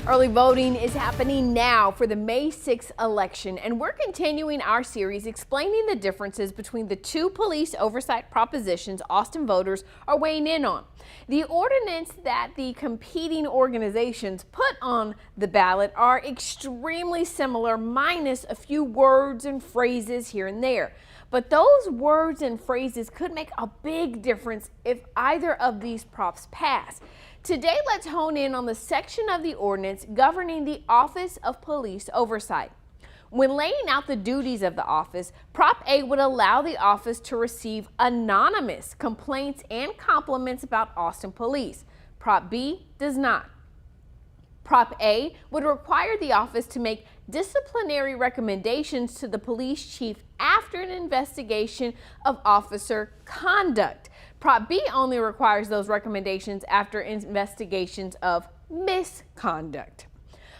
Early voting is happening now for the May 6th election, and we're continuing our series explaining the differences between the two police oversight propositions Austin voters are weighing in on. The ordinance that the competing organizations put on the ballot are extremely similar, minus a few words and phrases here and there. But those words and phrases could make a big difference if either of these props pass. Today, let's hone in on the section of the ordinance governing the Office of Police Oversight. When laying out the duties of the office, Prop A would allow the office to receive anonymous complaints and compliments about Austin police. Prop B does not. Prop A would require the office to make disciplinary recommendations to the police chief after an investigation of officer conduct. Prop B only requires those recommendations after investigations of misconduct.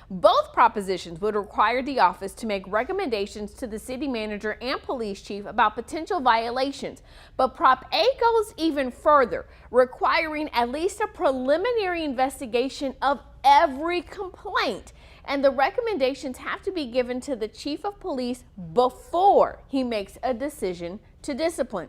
Both propositions would require the office to make recommendations to the city manager and police chief about potential violations. But Prop A goes even further, requiring at least a preliminary investigation of every complaint. And the recommendations have to be given to the chief of police before he makes a decision to discipline.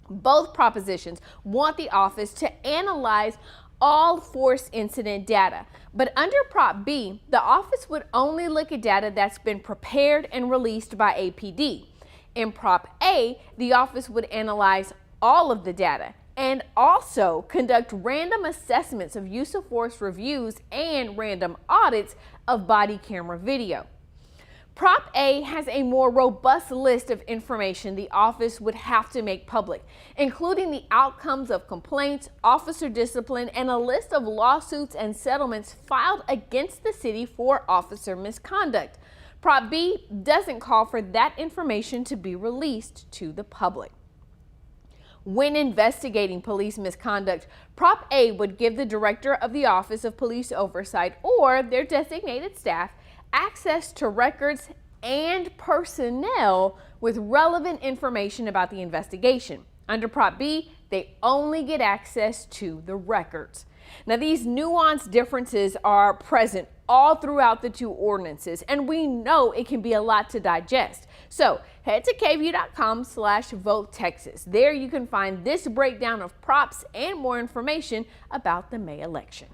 Both propositions want the office to analyze all force incident data. But under Prop B, the office would only look at data that's been prepared and released by APD. In Prop A, the office would analyze all of the data and also conduct random assessments of use of force reviews and random audits of body camera video. Prop A has a more robust list of information the office would have to make public, including the outcomes of complaints, officer discipline, and a list of lawsuits and settlements filed against the city for officer misconduct. Prop B doesn't call for that information to be released to the public. When investigating police misconduct, Prop A would give the director of the Office of Police Oversight or their designated staff access to records and personnel with relevant information about the investigation. Under Prop B, they only get access to the records. Now, these nuanced differences are present all throughout the two ordinances, and we know it can be a lot to digest. So head to KVUE.com/votetexas. There you can find this breakdown of props and more information about the May election.